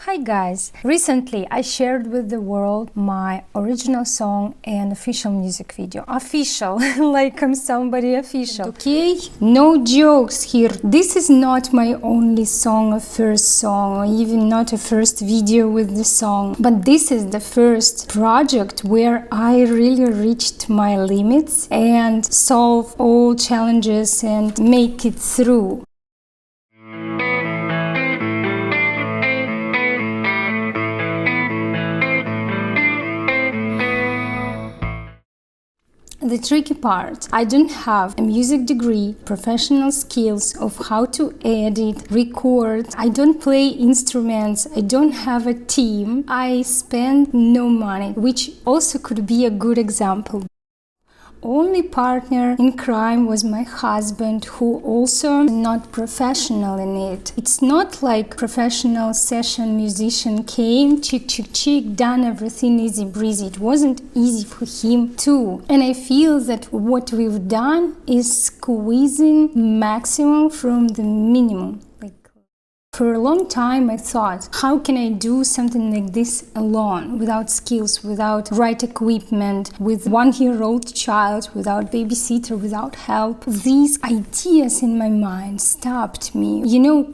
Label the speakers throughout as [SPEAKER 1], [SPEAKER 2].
[SPEAKER 1] Hi guys! Recently I shared with the world my original song and official music video. Official, like I'm somebody official. Okay? No jokes here. This is not my only song or first song, or even not a first video with the song. But this is the first project where I really reached my limits and solve all challenges and make it through. The tricky part, I don't have a music degree, professional skills of how to edit, record, I don't play instruments, I don't have a team, I spend no money, which also could be a good example. Only partner in crime was my husband, who also not professional in it. It's not like professional session musician came, chick, done everything easy breezy. It wasn't easy for him too. And I feel that what we've done is squeezing maximum from the minimum. For a long time I thought, how can I do something like this alone, without skills, without right equipment, with 1-year-old child, without babysitter, without help. These ideas in my mind stopped me,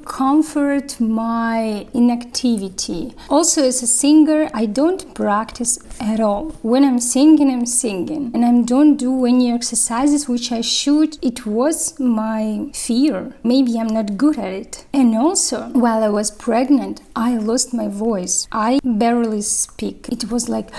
[SPEAKER 1] comfort my inactivity. Also, as a singer, I don't practice at all. When I'm singing, and I don't do any exercises which I should. It was my fear. Maybe I'm not good at it. And also, while I was pregnant, I lost my voice. I barely speak. It was like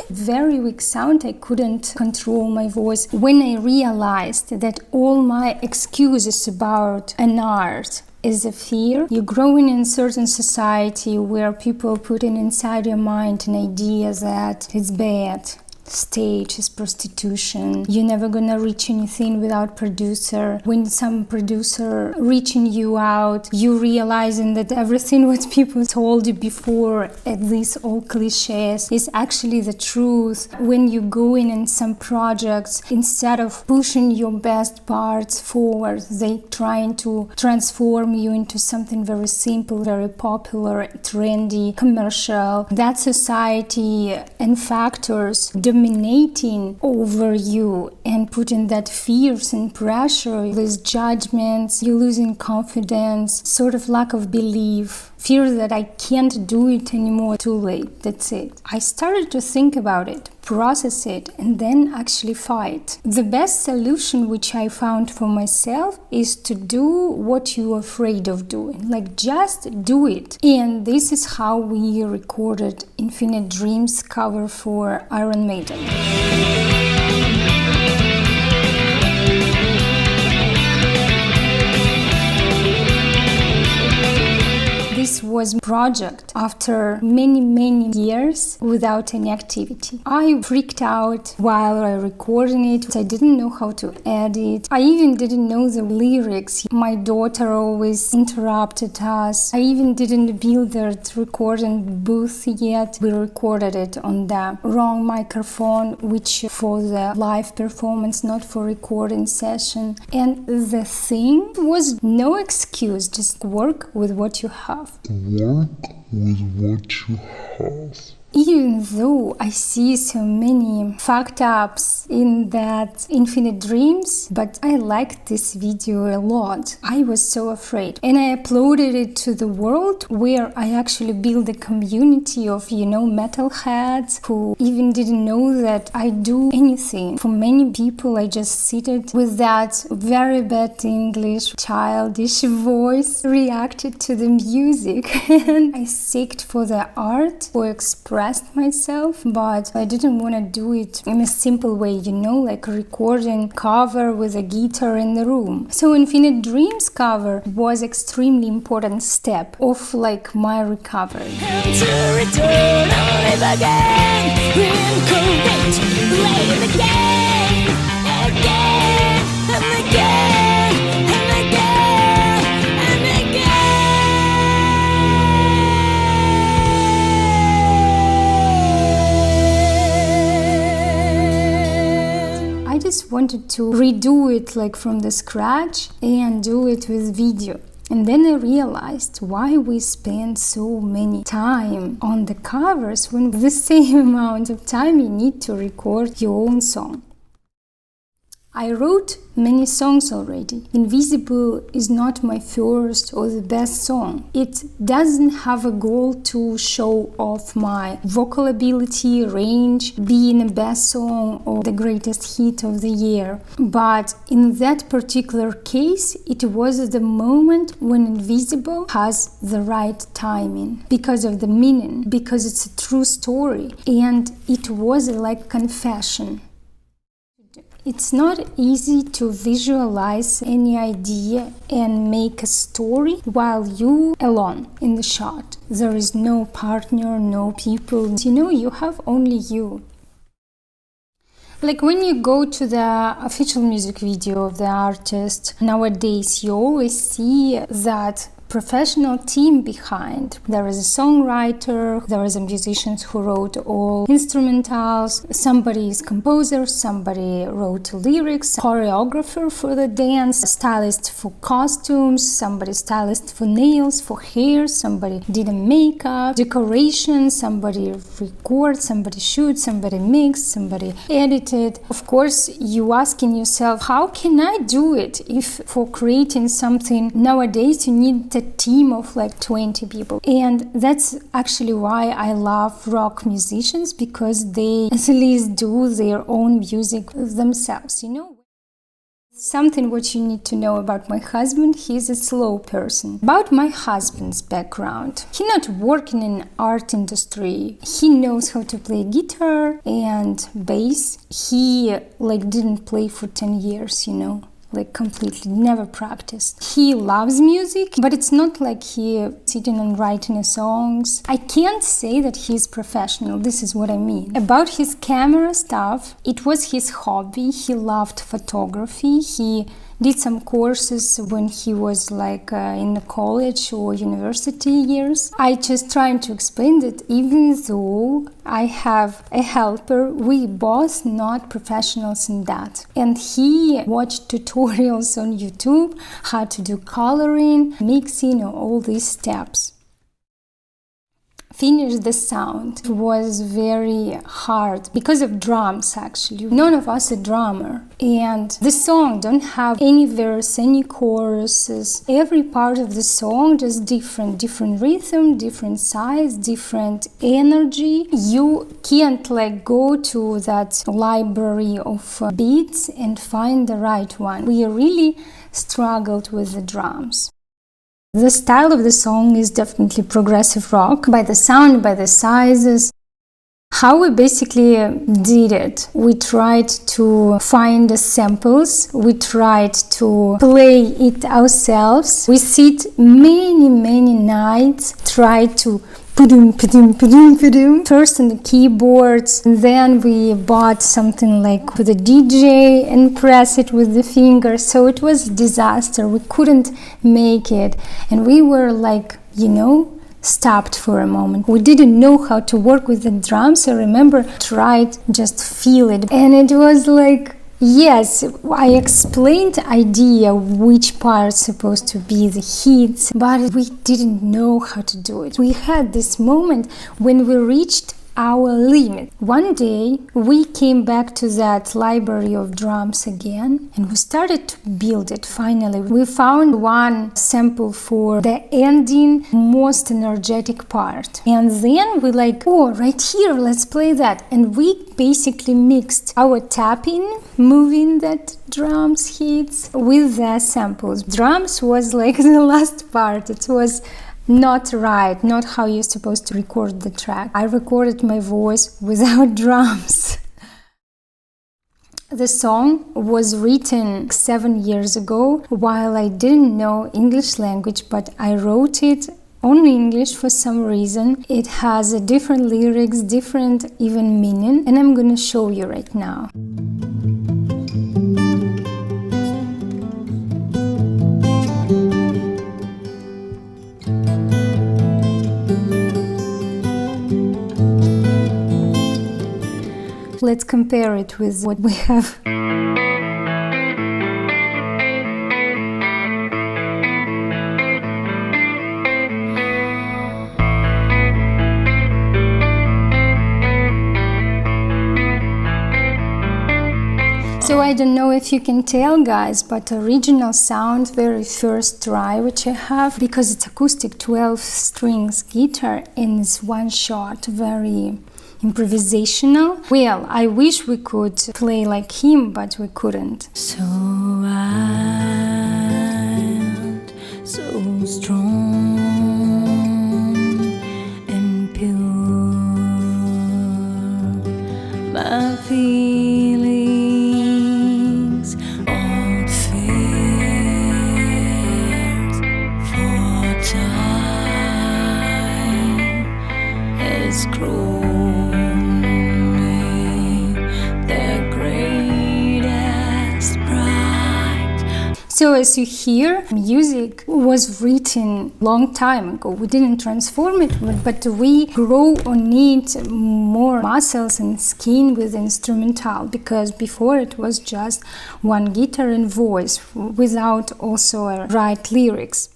[SPEAKER 1] very weak sound. I couldn't control my voice. When I realized that all my excuses about an art is a fear, you're growing in a certain society where people putting inside your mind an idea that it's bad. Stage is prostitution. You're never gonna reach anything without producer. When some producer reaching you out, you realizing that everything what people told you before, at least all cliches, is actually the truth. When you go in some projects, instead of pushing your best parts forward, they trying to transform you into something very simple, very popular, trendy, commercial. That society and factors dominating over you and putting that fears and pressure, these judgments, you losing confidence, sort of lack of belief, fear that I can't do it anymore, too late, that's it. I started to think about it, process it, and then actually fight. The best solution which I found for myself is to do what you're afraid of doing, like just do it. And this is how we recorded Infinite Dreams cover for Iron Maiden. This was a project after many years without any activity. I freaked out while I recording it. I didn't know how to edit. I even didn't know the lyrics. My daughter always interrupted us. I even didn't build the recording booth yet. We recorded it on the wrong microphone, which for the live performance, not for recording session. And the thing was no excuse, just work with what you have.
[SPEAKER 2] Work with what you have.
[SPEAKER 1] Even though I see so many fucked ups in that Infinite Dreams, but I liked this video a lot. I was so afraid. And I uploaded it to the world where I actually built a community of, metalheads who even didn't know that I do anything. For many people, I just seated with that very bad English, childish voice, reacted to the music. And I seeked for the art, for expressing myself, but I didn't want to do it in a simple way, like recording cover with a guitar in the room. So Infinite Dreams cover was extremely important step of my recovery.
[SPEAKER 3] And to return and live again, reincarnate, play the game again and again and again and again.
[SPEAKER 1] I just wanted to redo it from the scratch and do it with video. And then I realized why we spend so many time on the covers when the same amount of time you need to record your own song. I wrote many songs already. Invisible is not my first or the best song. It doesn't have a goal to show off my vocal ability, range, being the best song or the greatest hit of the year. But in that particular case, it was the moment when Invisible has the right timing because of the meaning, because it's a true story, and it was like confession. It's not easy to visualize any idea and make a story while you alone in the shot. There is no partner, no people. You have only you. Like when you go to the official music video of the artist, nowadays you always see that professional team behind. There is a songwriter, there is a musician who wrote all instrumentals, somebody is composer, somebody wrote lyrics, choreographer for the dance, a stylist for costumes, somebody stylist for nails, for hair, somebody did a makeup, decoration, somebody records, somebody shoots, somebody mixed, somebody edited. Of course, you asking yourself, how can I do it if for creating something nowadays you need a team of like 20 people? And that's actually why I love rock musicians, because they at least do their own music themselves, Something what you need to know about my husband, he's a slow person. About my husband's background, he not working in art industry. He knows how to play guitar and bass. He didn't play for 10 years, completely, never practiced. He loves music, but it's not like he sitting and writing songs. I can't say that he's professional, this is what I mean. About his camera stuff, it was his hobby. He loved photography. He did some courses when he was in the college or university years. I just trying to explain that even though I have a helper, we both not professionals in that. And he watched tutorials on YouTube, how to do coloring, mixing, all these steps. Finish the sound was very hard because of drums, actually. None of us a drummer. And the song don't have any verse, any choruses. Every part of the song just different rhythm, different size, different energy. You can't go to that library of beats and find the right one. We really struggled with the drums. The style of the song is definitely progressive rock, by the sound, by the sizes. How we basically did it, we tried to find the samples, we tried to play it ourselves. We sit many nights, tried to first on the keyboards, then we bought something for the DJ and press it with the fingers. So it was a disaster. We couldn't make it, and we were stopped for a moment. We didn't know how to work with the drums. I remember tried just feel it, and it was yes, I explained the idea which part's supposed to be the hits, but we didn't know how to do it. We had this moment when we reached our limit. One day we came back to that library of drums again, and we started to build it. Finally, we found one sample for the ending, most energetic part, and then we right here, let's play that. And we basically mixed our tapping, moving that drums hits with the samples. Drums was the last part. It was not right, not how you're supposed to record the track. I recorded my voice without drums. The song was written 7 years ago while I didn't know English language, but I wrote it only English for some reason. It has a different lyrics, different even meaning, and I'm gonna show you right now. Let's compare it with what we have. So I don't know if you can tell, guys, but original sound, very first try which I have, because it's acoustic 12 strings guitar and it's one shot, very improvisational. Well, I wish we could play like him, but we couldn't.
[SPEAKER 3] So wild, so strong and pure, my feelings all fears for time has grown me the greatest pride.
[SPEAKER 1] So as you hear, music was written long time ago. We didn't transform it, but we grow on it more muscles and skin with instrumental, because before it was just one guitar and voice without also right lyrics.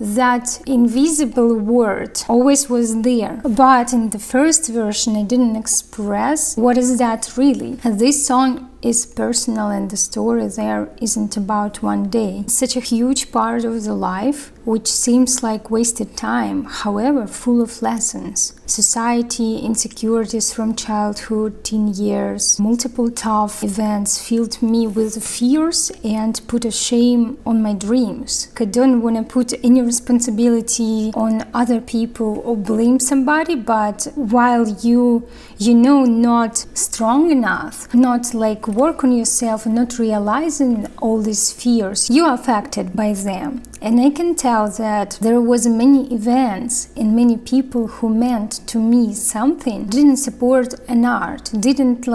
[SPEAKER 1] That invisible word always was there, but in the first version I didn't express what is that really. This song is personal and the story there isn't about one day. It's such a huge part of the life, which seems like wasted time, however full of lessons. Society, insecurities from childhood, teen years, multiple tough events filled me with fears and put a shame on my dreams. I don't want to put any responsibility on other people or blame somebody, but while you know not strong enough, not like work on yourself and not realizing all these fears, you are affected by them. And I can tell that there was many events and many people who meant to me something didn't support an art, didn't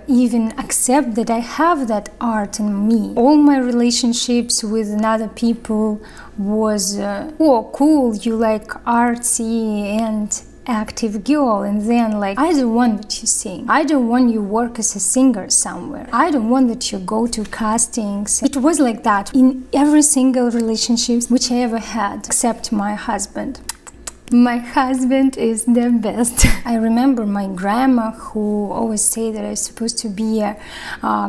[SPEAKER 1] even accept that I have that art in me. All my relationships with other people was, oh cool, you like artsy and active girl, and then I don't want that you sing, I don't want you work as a singer somewhere, I don't want that you go to castings. It was like that in every single relationship which I ever had, except my husband. My husband is the best. I remember my grandma who always said that I was supposed to be a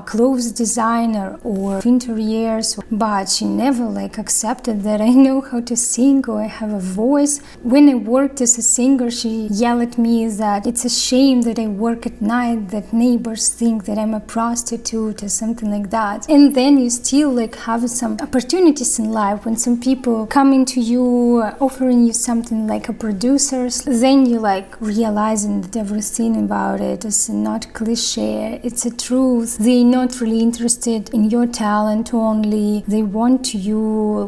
[SPEAKER 1] clothes designer or interiors, but she never accepted that I know how to sing or I have a voice. When I worked as a singer, she yelled at me that it's a shame that I work at night, that neighbors think that I'm a prostitute or something like that. And then you still have some opportunities in life when some people come into you offering you something like a producers, then you realizing that everything about it is not cliche, it's a truth. They're not really interested in your talent only, they want you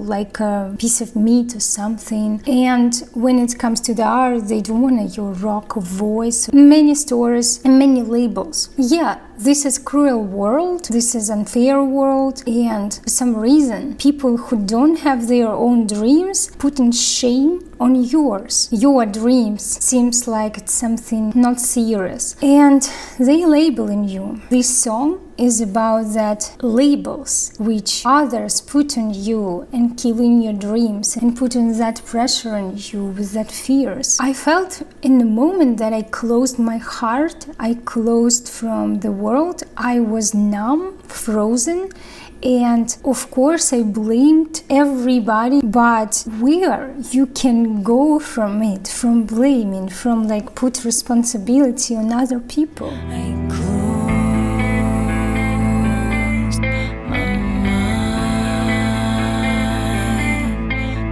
[SPEAKER 1] like a piece of meat or something. And when it comes to the art, they don't want your rock voice. Many stories and many labels. Yeah, this is cruel world, this is unfair world, and for some reason people who don't have their own dreams put in shame on yours. Your dreams seems like it's something not serious, and they labeling you. This song is about that labels which others put on you and killing your dreams and putting that pressure on you with that fears. I felt in the moment that I closed my heart, I closed from the world, I was numb, frozen, and of course I blamed everybody, but where you can go from it, from blaming, from put responsibility on other people.
[SPEAKER 3] I closed my mind,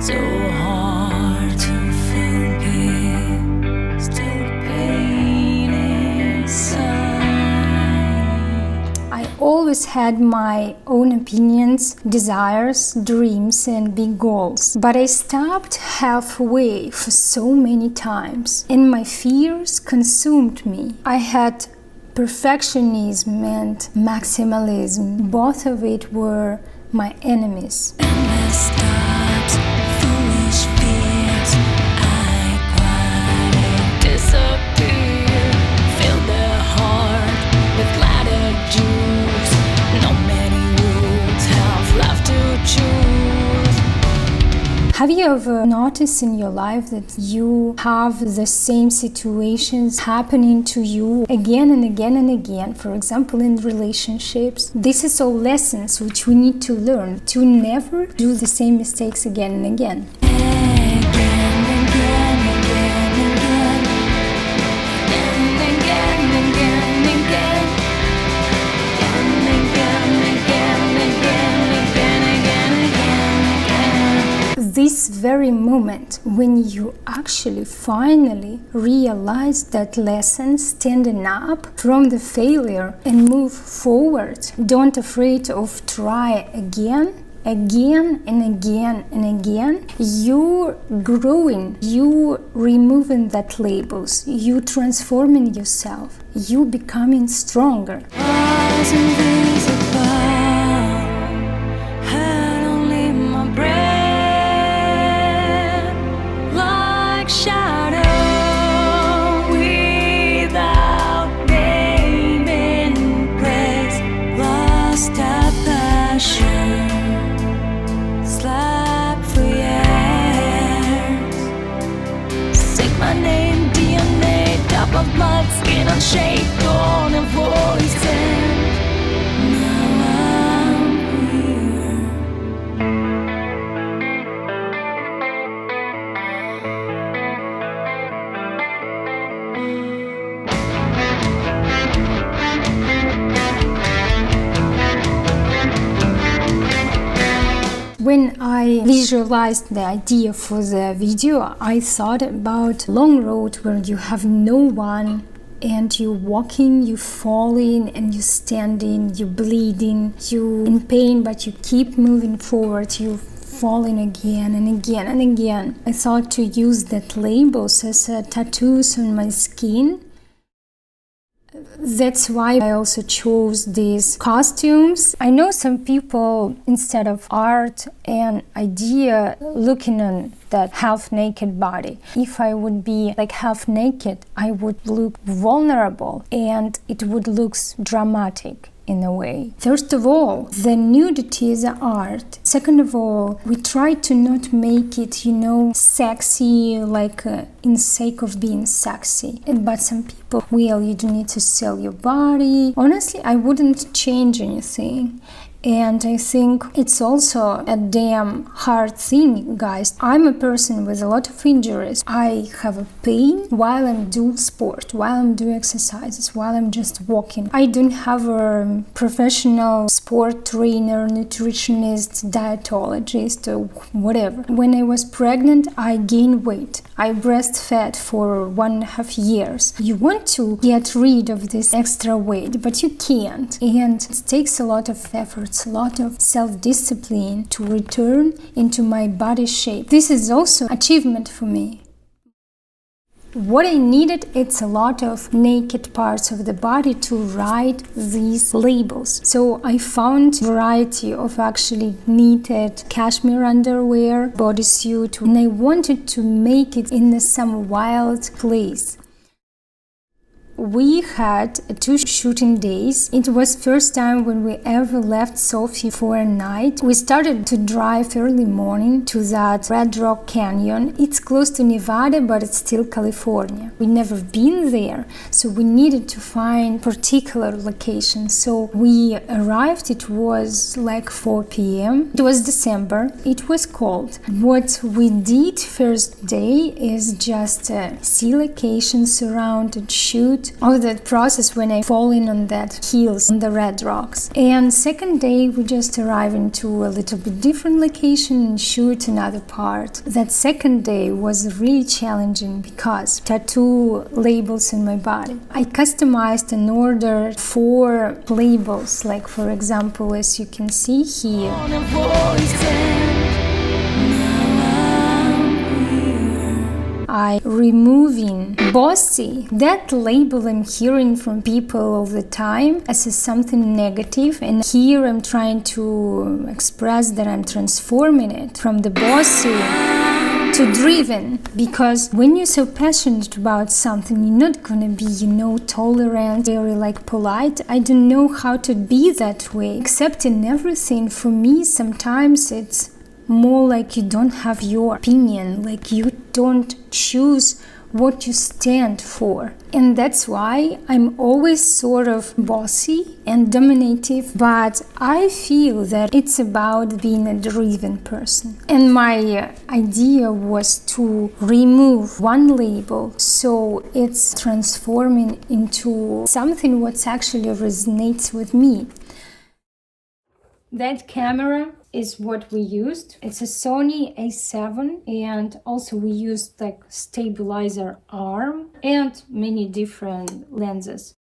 [SPEAKER 3] so hard to forgive, still pain inside.
[SPEAKER 1] I always had my own opinions, desires, dreams and big goals, but I stopped halfway for so many times and my fears consumed me. I had perfectionism and maximalism. Both of it were my enemies.
[SPEAKER 3] Endless thoughts, foolish fears, I quietly disappear. Fill the heart with latitudes. No many roads have left to choose.
[SPEAKER 1] Have you of notice in your life that you have the same situations happening to you again and again and again? For example, in relationships, this is all lessons which we need to learn to never do the same mistakes again and again. This very moment when you actually finally realize that lesson, standing up from the failure and move forward, don't afraid of try again and again and again, you're growing, you removing that labels, you transforming yourself, you becoming stronger.
[SPEAKER 3] Was invisible, had only my breath, like shadow without name in place, lost our passion, slept for years, sick my name, DNA, top of blood, skin on shade, gone a voice, and now I'm here.
[SPEAKER 1] When I visualized the idea for the video, I thought about long road where you have no one and you're walking, you're falling, and you're standing, you're bleeding, you're in pain, but you keep moving forward, you're falling again and again and again. I thought to use that labels as tattoos on my skin. That's why I also chose these costumes. I know some people, instead of art and idea, looking on that half-naked body. If I would be like half-naked, I would look vulnerable and it would look dramatic in a way. First of all, the nudity is art. Second of all, we try to not make it, sexy, like in sake of being sexy. But some people, well, you don't need to sell your body. Honestly, I wouldn't change anything. And I think it's also a damn hard thing, guys. I'm a person with a lot of injuries. I have a pain while I'm doing sport, while I'm doing exercises, while I'm just walking. I don't have a professional sport trainer, nutritionist, dietologist, or whatever. When I was pregnant, I gained weight. I breastfed for 1.5 years. You want to get rid of this extra weight, but you can't. And it takes a lot of effort. It's a lot of self-discipline to return into my body shape. This is also achievement for me. What I needed, it's a lot of naked parts of the body to write these labels. So I found variety of actually knitted cashmere underwear, bodysuit, and I wanted to make it in some wild place. We had 2 shooting days. It was first time when we ever left Sophie for a night. We started to drive early morning to that Red Rock Canyon. It's close to Nevada, but it's still California. We never been there, so we needed to find particular location. So we arrived, it was like 4 p.m. It was December. It was cold. What we did first day is just see location, surrounded, shoot, of that process when I fall in on that hills on the red rocks. And second day we just arrive into a little bit different location and shoot another part. That second day was really challenging because tattoo labels in my body. I customized and ordered 4 labels, like for example, as you can see here. I removing bossy. That label I'm hearing from people all the time as something negative, and here I'm trying to express that I'm transforming it from the bossy to driven, because when you're so passionate about something, you're not gonna be, tolerant, very polite. I don't know how to be that way. Accepting everything for me sometimes it's more like you don't have your opinion, like you don't choose what you stand for. And that's why I'm always sort of bossy and dominative, but I feel that it's about being a driven person. And my idea was to remove one label so it's transforming into something what actually resonates with me. That camera is what we used. It's a Sony A7, and also we used like stabilizer arm and many different lenses.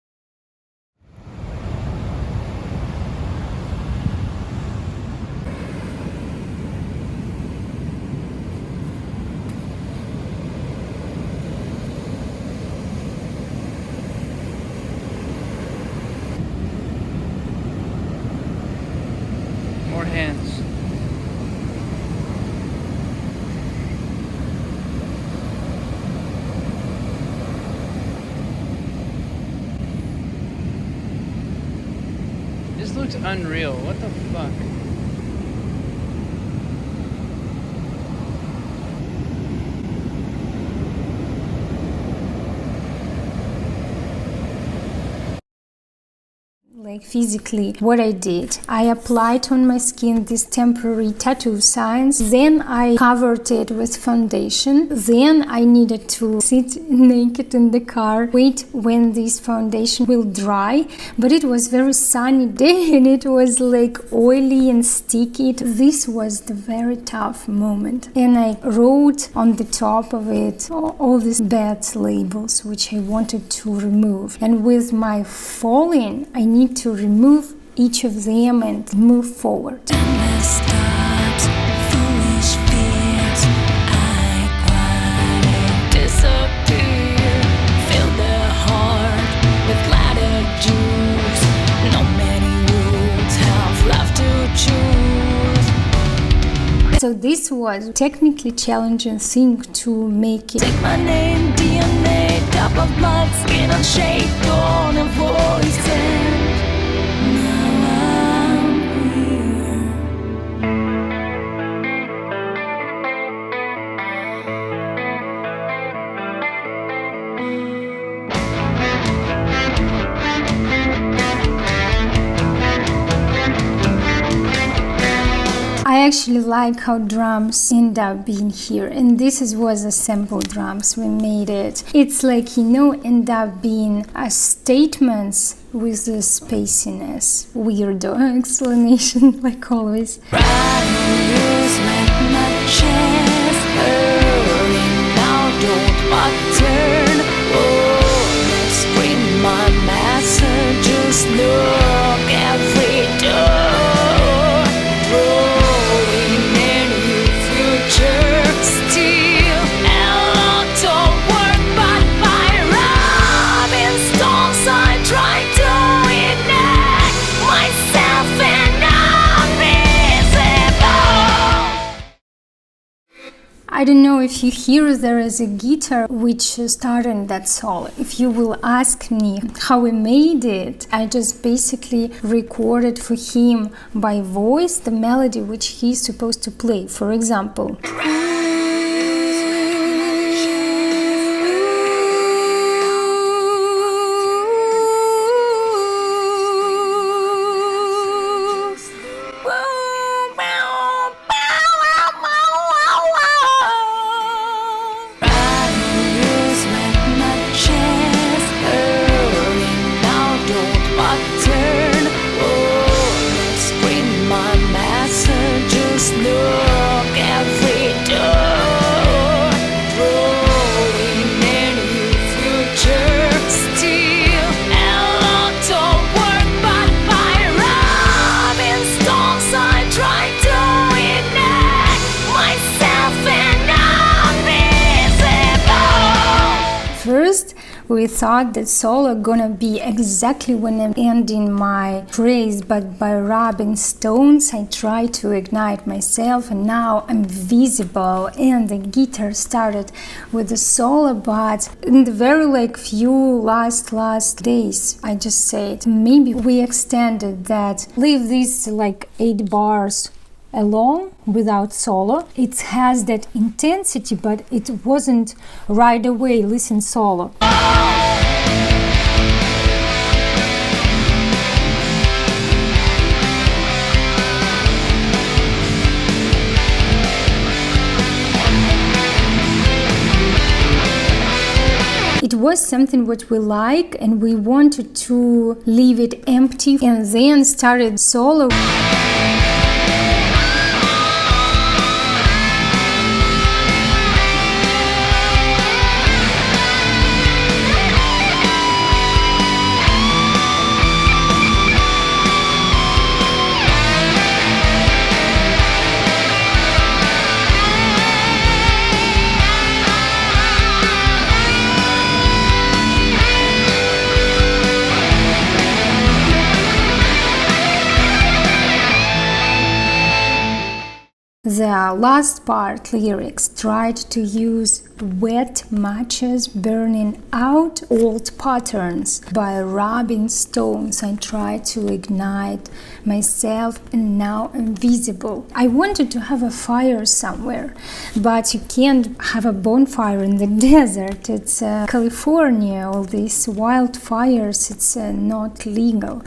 [SPEAKER 4] More hands. This looks unreal. What the fuck?
[SPEAKER 1] Like physically, what I did, I applied on my skin this temporary tattoo signs, then I covered it with foundation, then I needed to sit naked in the car, wait when this foundation will dry, but it was very sunny day and it was like oily and sticky. This was the very tough moment, and I wrote on the top of it all these bad labels which I wanted to remove, and with my falling I need to remove each of them and move forward.
[SPEAKER 3] Endless thoughts, foolish fears, I quietly disappear. Fill the heart with latitudes. No many roads have left to choose.
[SPEAKER 1] So this was technically challenging thing to make it.
[SPEAKER 3] Take my name, DNA, top of blood, skin unshaken, a voice and
[SPEAKER 1] I actually like how drums end up being here, and was a sample drums. We made it. It's like, end up being statements with the spaciness. Weirdo explanation, like always.
[SPEAKER 3] riders with my chest, hurry now, don't turn. Oh, scream my messages, look every door.
[SPEAKER 1] I don't know if you hear there is a guitar which started that solo. If you will ask me how we made it, I just basically recorded for him by voice the melody which he's supposed to play. For example. We thought that solo gonna be exactly when I'm ending my phrase, but by rubbing stones I try to ignite myself, and now I'm visible. And the guitar started with the solo, but in the very few last days I just said maybe we extended that, leave these 8 bars alone without solo. It has that intensity, but it wasn't right away listen solo. It was something what we like, and we wanted to leave it empty, and then started solo. The last part, lyrics, tried to use wet matches burning out old patterns. By rubbing stones, I tried to ignite myself, and now I'm visible. I wanted to have a fire somewhere, but you can't have a bonfire in the desert. It's California, all these wildfires, it's not legal.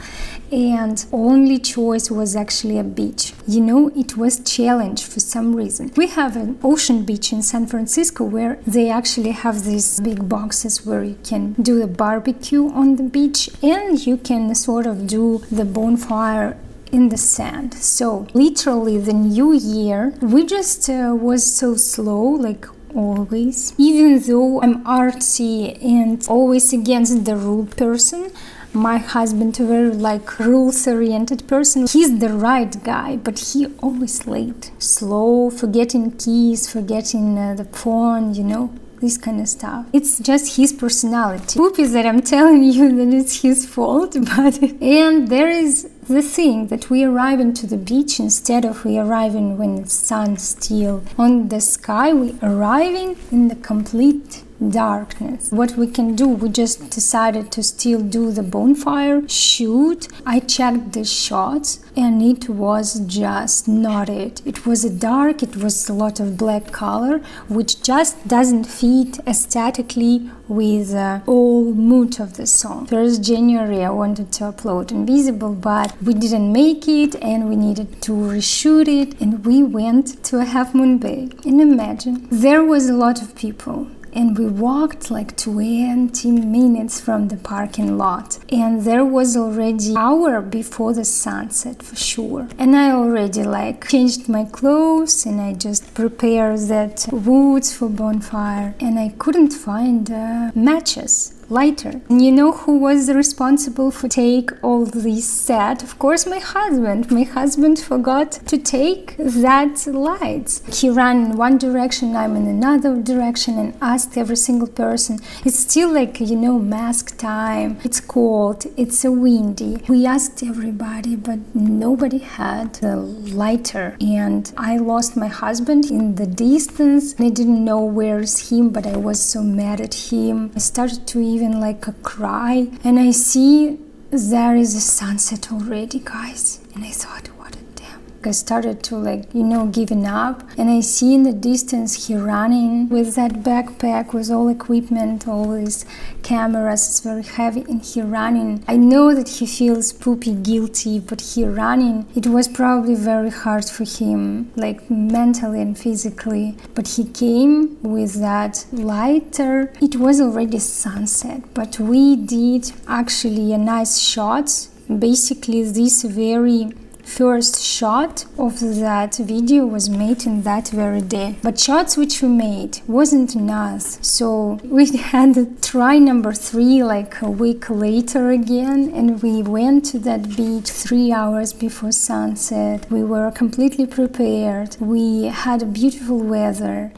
[SPEAKER 1] And only choice was actually a beach. You know, it was challenge for some reason. We have an ocean beach in San Francisco where they actually have these big boxes where you can do a barbecue on the beach, and you can sort of do the bonfire in the sand. So literally the new year, we just was so slow, like always. Even though I'm artsy and always against the rule person, my husband, a very like rules-oriented person, he's the right guy, but he always late, slow, forgetting keys, forgetting the phone, you know, this kind of stuff. It's just his personality. Poopy that I'm telling you that it's his fault, but and there is the thing that we arriving to the beach instead of we arriving when the sun's still on the sky, we arriving in the complete darkness. What we can do, we just decided to still do the bonfire, shoot. I checked the shots and it was just not it. It was dark, it was a lot of black color, which just doesn't fit aesthetically with all mood of the song. 1st January I wanted to upload Invisible, but we didn't make it and we needed to reshoot it, and we went to a Half Moon Bay. And imagine, there was a lot of people. And we walked like 20 minutes from the parking lot, and there was already an hour before the sunset for sure. And I already like changed my clothes and I just prepared that woods for bonfire, and I couldn't find matches, lighter. And you know who was responsible for take all this set? Of course, my husband. My husband forgot to take that lights. He ran in one direction, I'm in another direction, and asked every single person. It's still like, you know, mask time. It's cold, it's windy. We asked everybody, but nobody had the lighter. And I lost my husband in the distance. I didn't know where's him, but I was so mad at him. I started to even like a cry, and I see there is a sunset already, guys, and I thought, what a damn. I started to like, you know, giving up, and I see in the distance he running with that backpack with all equipment, all these cameras, it's very heavy, and he running. I know that he feels poopy guilty, but he running. It was probably very hard for him, like mentally and physically, but he came with that lighter. It was already sunset, but we did actually a nice shots. Basically this very first shot of that video was made in that very day, but shots which we made wasn't enough, so we had try number 3 like a week later again, and we went to that beach 3 hours before sunset. We were completely prepared, we had beautiful weather.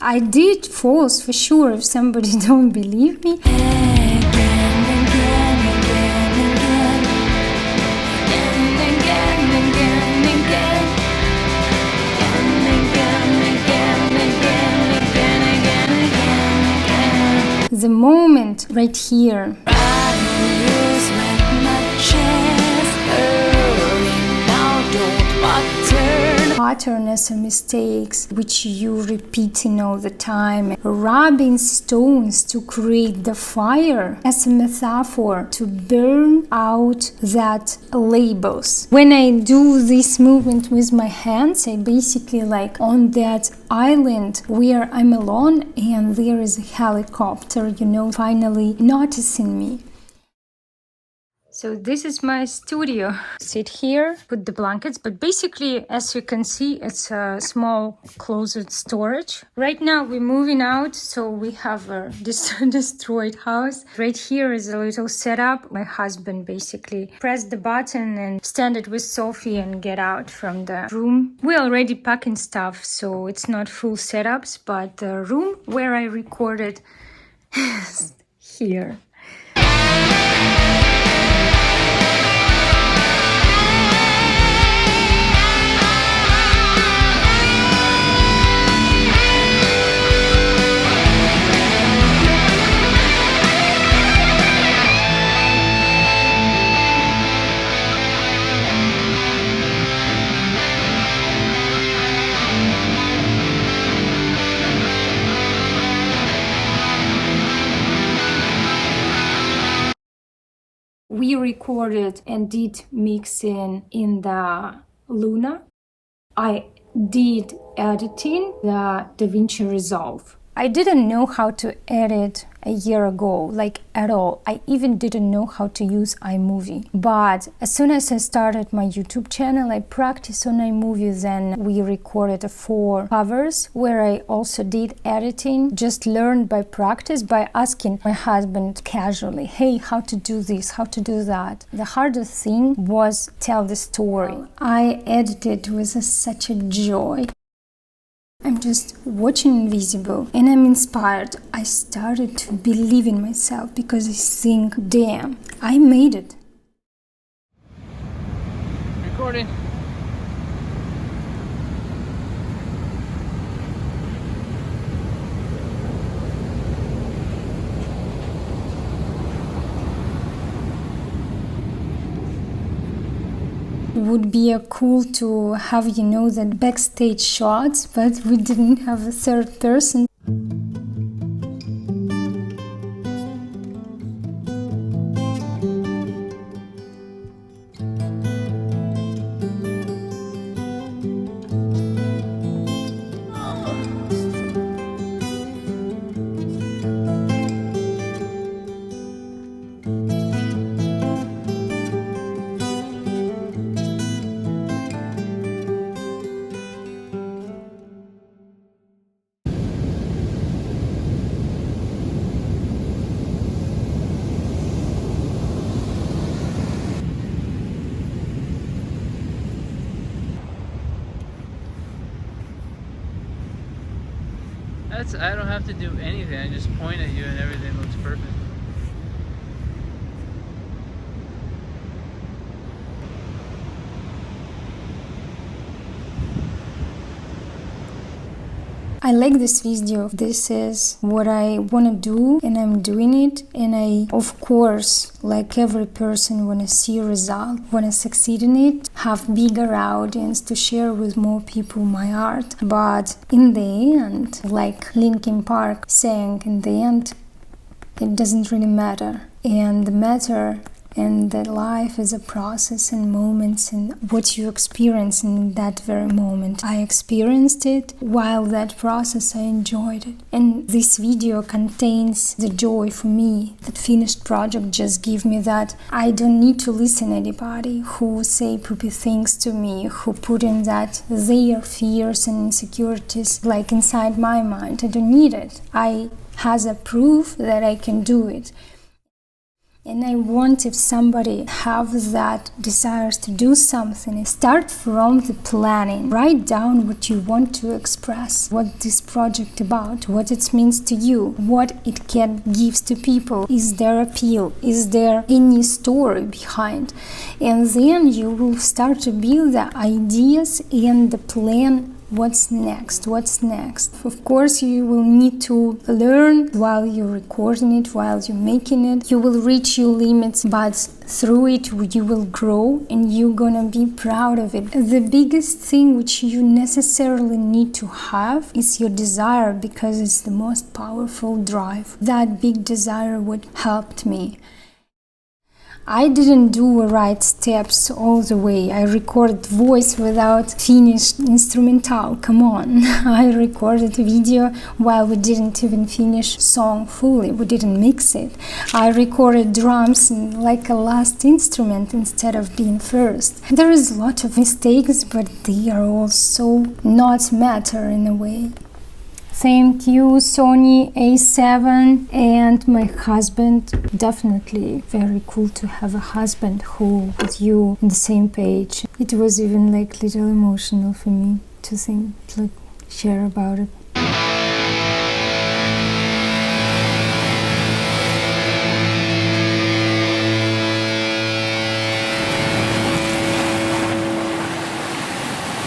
[SPEAKER 1] I did false for sure if somebody don't believe me. The moment right here.
[SPEAKER 3] Now don't
[SPEAKER 1] pattern as a mistakes which you repeating all the time. Rubbing stones to create the fire as a metaphor to burn out that labels. When I do this movement with my hands, I basically like on that island where I'm alone and there is a helicopter, finally noticing me. So this is my studio. Sit here, put the blankets, but basically, as you can see, it's a small closet storage. Right now we're moving out, so we have a destroyed house. Right here is a little setup. My husband basically pressed the button and stand it with Sophie and get out from the room. We're already packing stuff, so it's not full setups, but the room where I recorded is here. We recorded and did mixing in the Luna. I did editing the DaVinci Resolve. I didn't know how to edit a year ago, like at all. I even didn't know how to use iMovie. But as soon as I started my YouTube channel, I practiced on iMovie. Then we recorded 4 covers where I also did editing. Just learned by practice, by asking my husband casually, hey, how to do this, how to do that. The hardest thing was tell the story. I edited with such a joy. I'm just watching Invisible and I'm inspired. I started to believe in myself because I think, damn, I made it.
[SPEAKER 4] Recording.
[SPEAKER 1] Would be cool to have, that backstage shots, but we didn't have a third person.
[SPEAKER 4] I don't have to do anything. I just point at you and everything looks perfect.
[SPEAKER 1] I like this video. This is what I want to do and I'm doing it. And I, of course, like every person, want to see a result, want to succeed in it, have bigger audience to share with more people my art. But in the end, like Linkin Park saying, in the end, it doesn't really matter. And the matter and that life is a process and moments and what you experience in that very moment. I experienced it. While that process I enjoyed it. And this video contains the joy for me. That finished project just give me that. I don't need to listen to anybody who say poopy things to me, who put in that their fears and insecurities like inside my mind. I don't need it. I has a proof that I can do it. And I want if somebody have that desires to do something, start from the planning. Write down what you want to express, what this project about, what it means to you, what it can give to people. Is there appeal? Is there any story behind? And then you will start to build the ideas and the plan what's next? What's next? Of course, you will need to learn while you're recording it, while you're making it. You will reach your limits, but through it you will grow and you're gonna be proud of it. The biggest thing which you necessarily need to have is your desire, because it's the most powerful drive. That big desire what helped me. I didn't do the right steps all the way. I recorded voice without finished instrumental. Come on. I recorded video while we didn't even finish song fully. We didn't mix it. I recorded drums like a last instrument instead of being first. There is a lot of mistakes, but they are also not matter in a way. Thank you, Sony A7 and my husband. Definitely very cool to have a husband who with you on the same page. It was even like little emotional for me to think, like, share about it.